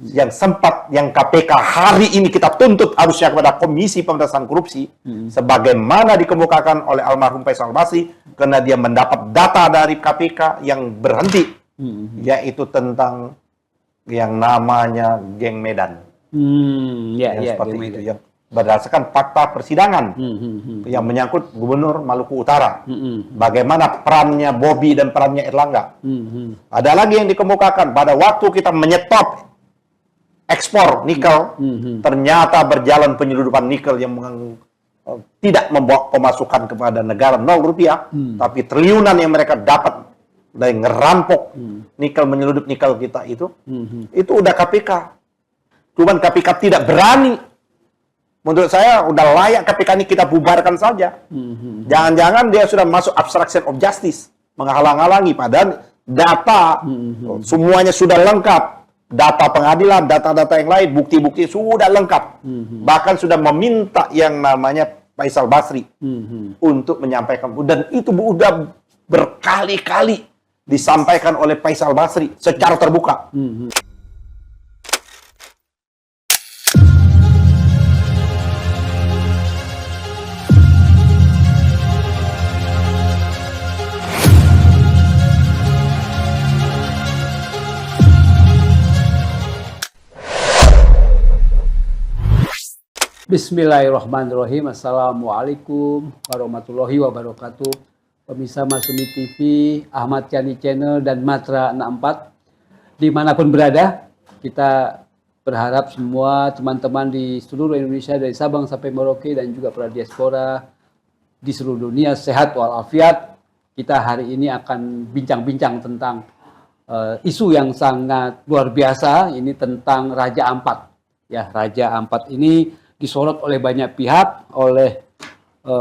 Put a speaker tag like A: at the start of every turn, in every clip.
A: yang KPK hari ini kita tuntut harusnya kepada Komisi Pemberantasan Korupsi, sebagaimana dikemukakan oleh almarhum Faisal Basri, karena dia mendapat data dari KPK yang berhenti, yaitu tentang yang namanya geng Medan. Seperti itu, yang berdasarkan fakta persidangan yang menyangkut Gubernur Maluku Utara. Bagaimana perannya Bobi dan perannya Erlangga. Ada lagi yang dikemukakan, pada waktu kita menyetop ekspor nikel, ternyata berjalan penyeludupan nikel yang tidak membawa pemasukan kepada negara 0 rupiah, tapi triliunan yang mereka dapat dari ngerampok nikel, menyeludup nikel kita itu udah KPK. Cuman KPK tidak berani. Menurut saya udah layak KPK ini kita bubarkan saja. Jangan-jangan dia sudah masuk obstruction of justice, menghalang-halangi, padahal data semuanya sudah lengkap. Data pengadilan, data-data yang lain, bukti-bukti sudah lengkap. Bahkan sudah meminta yang namanya Faisal Basri untuk menyampaikan. Dan itu sudah berkali-kali disampaikan oleh Faisal Basri secara terbuka.
B: Bismillahirrahmanirrahim. Assalamualaikum warahmatullahi wabarakatuh. Pemirsa Masumi TV, Ahmad Yani Channel, dan Matra 64 dimanapun berada, kita berharap semua teman-teman di seluruh Indonesia dari Sabang sampai Merauke dan juga para diaspora di seluruh dunia sehat walafiat. Kita hari ini akan bincang-bincang tentang isu yang sangat luar biasa, ini tentang Raja Ampat. Ya, Raja Ampat ini disorot oleh banyak pihak, oleh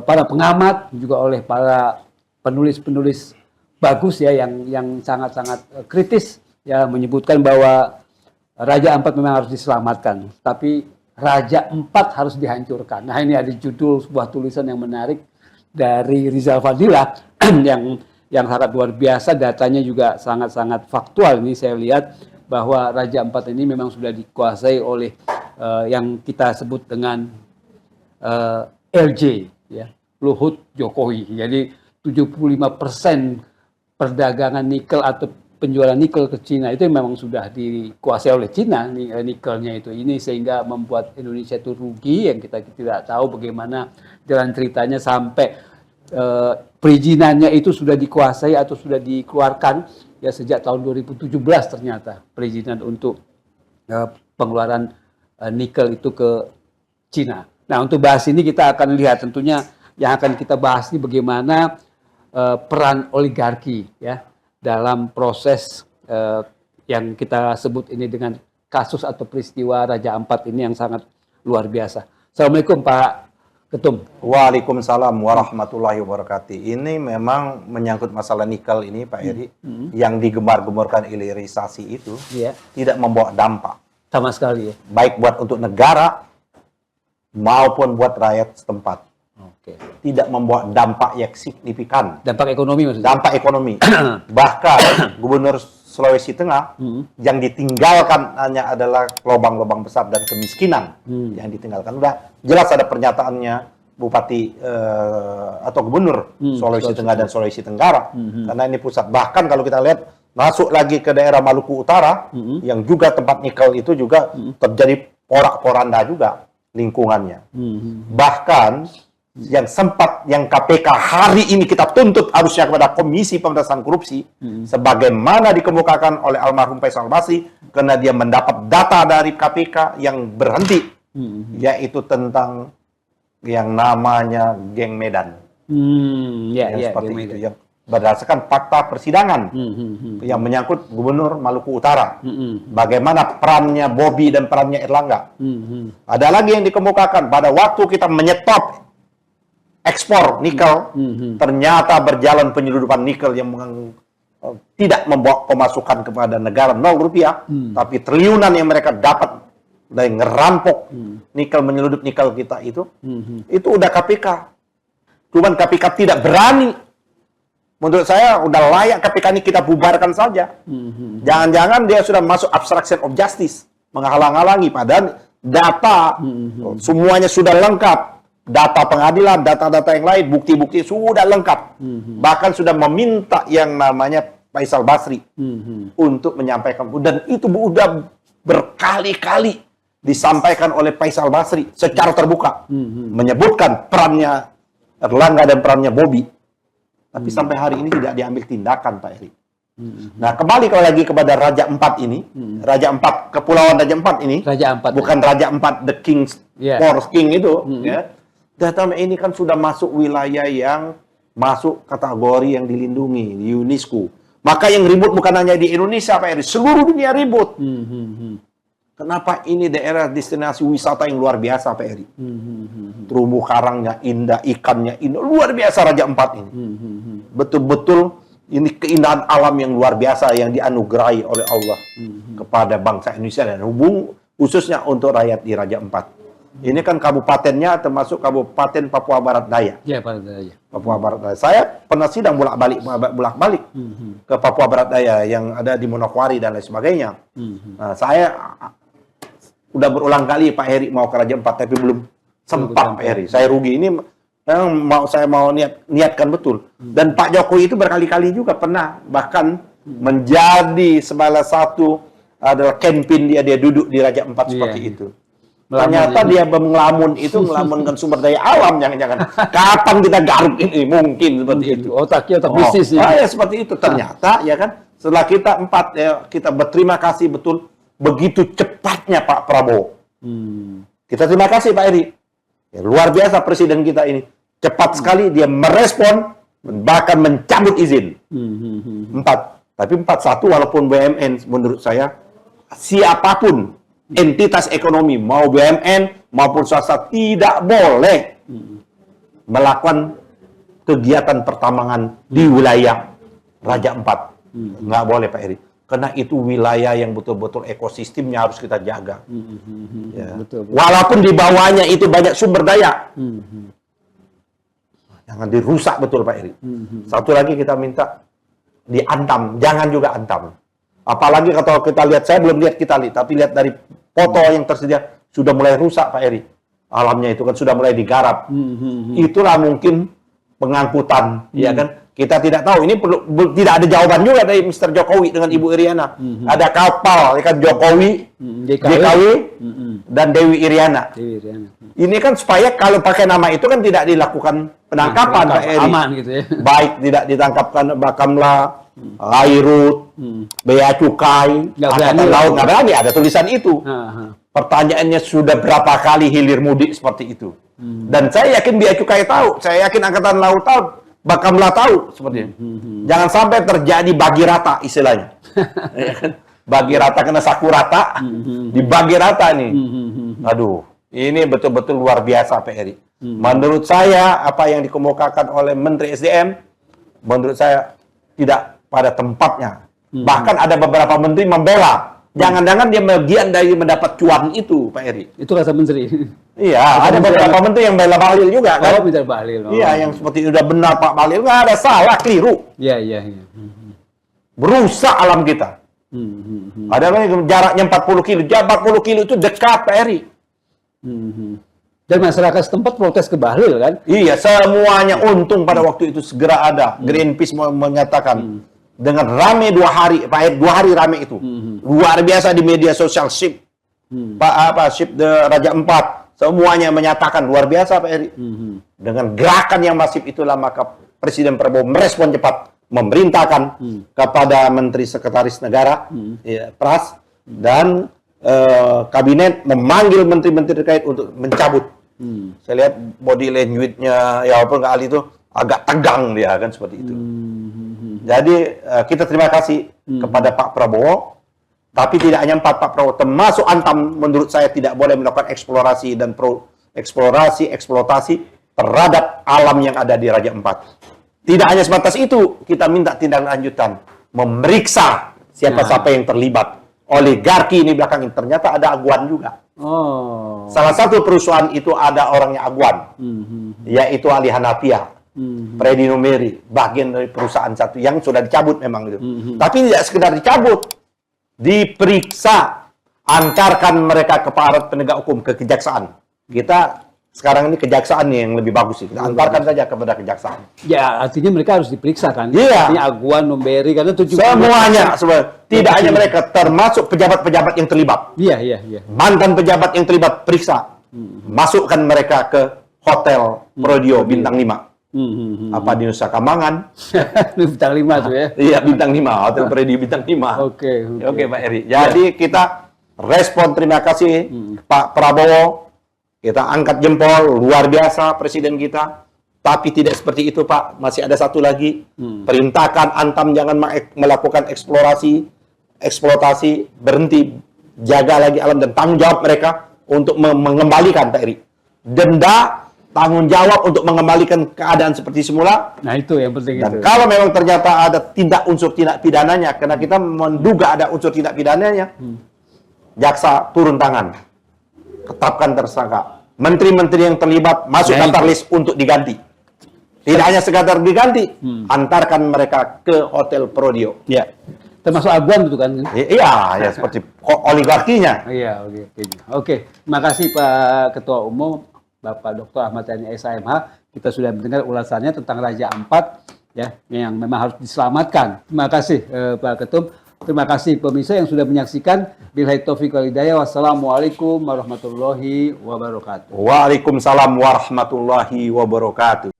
B: para pengamat, juga oleh para penulis-penulis bagus ya, yang sangat-sangat kritis ya, menyebutkan bahwa Raja Ampat memang harus diselamatkan, tapi Raja Empat harus dihancurkan. Nah, ini ada judul sebuah tulisan yang menarik dari Rizal Fadilah yang sangat luar biasa, datanya juga sangat-sangat faktual. Ini saya lihat bahwa Raja Ampat ini memang sudah dikuasai oleh yang kita sebut dengan LJ, ya, Luhut Jokowi. Jadi 75% perdagangan nikel atau penjualan nikel ke Cina itu memang sudah dikuasai oleh Cina, nikelnya itu. Ini sehingga membuat Indonesia itu rugi, yang kita tidak tahu bagaimana jalan ceritanya sampai perizinannya itu sudah dikuasai atau sudah dikeluarkan ya sejak tahun 2017 ternyata perizinan untuk pengeluaran nikel itu ke Cina. Nah, untuk bahas ini kita akan lihat tentunya yang akan kita bahas ini bagaimana peran oligarki ya dalam proses yang kita sebut ini dengan kasus atau peristiwa Raja Ampat ini yang sangat luar biasa. Assalamualaikum Pak Ketum.
A: Waalaikumsalam warahmatullahi wabarakatuh. Ini memang menyangkut masalah nikel ini, Pak Eri, yang digembar-gemborkan hilirisasi itu tidak membawa dampak
B: Sama sekali ya.
A: Baik buat untuk negara maupun buat rakyat setempat. Tidak membawa dampak yang signifikan.
B: Dampak ekonomi maksudnya?
A: Dampak ekonomi. Bahkan Gubernur Sulawesi Tengah yang ditinggalkan hanya adalah lubang-lubang besar dan kemiskinan yang ditinggalkan. Udah jelas ada pernyataannya Bupati atau Gubernur Sulawesi Tengah dan Sulawesi Tenggara. Karena ini pusat. Bahkan kalau kita lihat masuk lagi ke daerah Maluku Utara, yang juga tempat nikel itu juga terjadi porak-poranda juga lingkungannya. Bahkan yang KPK hari ini kita tuntut harusnya kepada Komisi Pemberantasan Korupsi, sebagaimana dikemukakan oleh almarhum Faisal Basri, karena dia mendapat data dari KPK yang berhenti, yaitu tentang yang namanya geng Medan. Seperti itu, yang berdasarkan fakta persidangan yang menyangkut Gubernur Maluku Utara. Bagaimana perannya Bobi dan perannya Erlangga. Ada lagi yang dikemukakan, pada waktu kita menyetop ekspor nikel, ternyata berjalan penyeludupan nikel yang tidak membawa pemasukan kepada negara 0 rupiah, tapi triliunan yang mereka dapat dari ngerampok nikel, menyeludup nikel kita itu udah KPK. Cuman KPK tidak berani. Menurut saya udah layak KPK ini kita bubarkan saja. Jangan-jangan dia sudah masuk obstruction of justice, menghalang-halangi. Padahal data semuanya sudah lengkap. Data pengadilan, data-data yang lain, bukti-bukti sudah lengkap. Bahkan sudah meminta yang namanya Faisal Basri untuk menyampaikan. Dan itu sudah berkali-kali disampaikan oleh Faisal Basri secara terbuka. Menyebutkan perannya Erlangga dan perannya Bobi. Tapi sampai hari ini tidak diambil tindakan, Pak Eri. Nah, kembali lagi kepada Raja Empat ini. Raja Empat, Kepulauan Raja Empat ini.
B: Raja Empat.
A: Bukan Raja Empat, the King's Fourth King itu. Ya. Data ini kan sudah masuk wilayah yang masuk kategori yang dilindungi di UNESCO. Maka yang ribut bukan hanya di Indonesia, Pak Eri. Seluruh dunia ribut. Kenapa ini daerah destinasi wisata yang luar biasa, Pak Eri? Terumbu karangnya indah, ikannya indah, luar biasa Raja Empat ini. Betul-betul ini keindahan alam yang luar biasa yang dianugerahi oleh Allah kepada bangsa Indonesia dan khususnya untuk rakyat di Raja Empat. Ini kan kabupatennya termasuk Kabupaten Papua Barat Daya.
B: Ya, Barat Daya.
A: Papua Barat Daya. Saya pernah sidang bolak-balik ke Papua Barat Daya yang ada di Manokwari dan lain sebagainya. Nah, saya udah berulang kali Pak Heri mau ke Raja Empat tapi belum sempat Pak Heri. Saya rugi ini saya mau niatkan betul. Dan Pak Jokowi itu berkali-kali juga pernah bahkan menjadi salah satu adalah campaign dia duduk di Raja Empat seperti itu. Ternyata dia melamun itu melamunkan sumber daya alam, jangan-jangan kapan kita garuk ini mungkin seperti itu.
B: Otaknya otak bisnis ya.
A: Ya seperti itu ternyata ya kan. Setelah kita kita berterima kasih betul begitu cepatnya Pak Prabowo. Kita terima kasih Pak Eri. Ya, luar biasa presiden kita ini. Cepat sekali dia merespon bahkan mencabut izin. 4. Tapi 41 walaupun BUMN menurut saya siapapun entitas ekonomi, mau BUMN maupun swasta tidak boleh melakukan kegiatan pertambangan di wilayah Raja Empat. Nggak boleh Pak Eri. Karena itu wilayah yang betul-betul ekosistemnya harus kita jaga. Ya. Betul. Walaupun di bawahnya itu banyak sumber daya. Jangan dirusak betul Pak Eri. Satu lagi kita minta diantam, jangan juga antam. Apalagi kalau kita lihat, saya belum lihat kita lihat, tapi lihat dari foto yang tersedia sudah mulai rusak Pak Eri. Alamnya itu kan sudah mulai digarap. Itulah mungkin pengangkutan, ya kan? Kita tidak tahu. Ini tidak ada jawaban juga dari Mr. Jokowi dengan Ibu Iriana. Ada kapal, ya kan Jokowi, JKW, dan Dewi Iriana. Ini kan supaya kalau pakai nama itu kan tidak dilakukan penangkapan Pak Eri. Aman gitu ya. Baik tidak ditangkapkan Bakamla, Airut, Bea Cukai, Angkatan Laut, nggak berani ada tulisan itu. Pertanyaannya sudah berapa kali hilir mudik seperti itu. Dan saya yakin Bea Cukai tahu, saya yakin Angkatan Laut tahu, Bakamla tahu seperti itu. Jangan sampai terjadi bagi rata istilahnya. Bagi rata kena saku rata, dibagi rata nih. Aduh, ini betul-betul luar biasa Pak Eri. Menurut saya apa yang dikemukakan oleh Menteri SDM, menurut saya tidak pada tempatnya. Bahkan ada beberapa menteri membela. Jangan-jangan dia bagian dari mendapat cuan itu, Pak Eri. Itu kata menteri. Iya, ada beberapa menteri yang bela Bahlil juga kan. Bela Bahlil. Iya, yang seperti udah benar Pak Bahlil, nggak ada salah, keliru. Iya. Berusak alam kita. Ada lagi jaraknya 40 kilo. 40 kilo itu dekat, Pak Eri. Dan masyarakat setempat protes ke Bahlil kan? Iya, semuanya untung pada waktu itu segera ada. Greenpeace menyatakan dengan rame 2 hari, Pak Eri, 2 hari rame itu. Luar biasa di media sosial ship. Ship Raja Empat. Semuanya menyatakan luar biasa Pak Eri. Dengan gerakan yang masif itulah maka Presiden Prabowo merespon cepat, memerintahkan kepada Menteri Sekretaris Negara, Pras, dan Kabinet memanggil menteri-menteri terkait untuk mencabut. Saya lihat body language-nya, ya walaupun kali itu agak tegang dia kan seperti itu. Jadi kita terima kasih kepada Pak Prabowo. Tapi tidak hanya Pak Prabowo, termasuk Antam menurut saya tidak boleh melakukan eksplorasi dan eksploitasi terhadap alam yang ada di Raja Empat. Tidak hanya sebatas itu, kita minta tindak lanjutan, memeriksa siapa-siapa yang terlibat. Oligarki ini belakang ini ternyata ada aguan juga. Salah satu perusahaan itu ada orangnya aguan, yaitu Ali Hanafiah, Freddy Numeri, bagian dari perusahaan satu yang sudah dicabut memang itu. Tapi tidak sekedar dicabut. Diperiksa antarkan mereka ke aparat penegak hukum, ke kejaksaan. Kita sekarang ini kejaksaan nih yang lebih bagus sih. Kita antarkan saja kepada kejaksaan.
B: Ya, artinya mereka harus diperiksa kan?
A: Iya.
B: Artinya Aguan, Nomberi, karena 70
A: Semuanya, tidak hanya mereka, termasuk pejabat-pejabat yang terlibat.
B: Iya, iya, iya.
A: Mantan pejabat yang terlibat, periksa. Masukkan mereka ke hotel Prodio Bintang 5. Apa di Nusa Kambangan?
B: Bintang 5 tuh ya.
A: Iya, Bintang 5, Hotel Prodio Bintang 5.
B: Oke.
A: Oke, Pak Eri. Jadi kita respon terima kasih Pak Prabowo. Kita angkat jempol, luar biasa Presiden kita. Tapi tidak seperti itu, Pak. Masih ada satu lagi. Perintahkan Antam jangan melakukan eksploitasi, berhenti, jaga lagi alam dan tanggung jawab mereka untuk mengembalikan, Pak Eri. Denda, tanggung jawab untuk mengembalikan keadaan seperti semula.
B: Nah, itu yang penting
A: Dan
B: itu.
A: kalau memang ternyata ada unsur tindak pidananya, karena kita menduga ada unsur tindak pidananya, jaksa turun tangan. Tetapkan tersangka. Menteri-menteri yang terlibat masuk
B: Nah,
A: daftar list untuk diganti. Tidak hanya sekadar diganti, antarkan mereka ke Hotel Prodio.
B: Ya. Termasuk Aguan itu kan.
A: Iya, ya seperti oligarkinya.
B: Iya, oke. Oke, terima kasih Pak Ketua Umum Bapak Dr. Ahmad Yani SMH. Kita sudah mendengar ulasannya tentang Raja Ampat ya, yang memang harus diselamatkan. Terima kasih Pak Ketum. Terima kasih pemirsa yang sudah menyaksikan. Billahi taufiq wal hidayah. Wassalamualaikum warahmatullahi wabarakatuh.
A: Waalaikumsalam warahmatullahi wabarakatuh.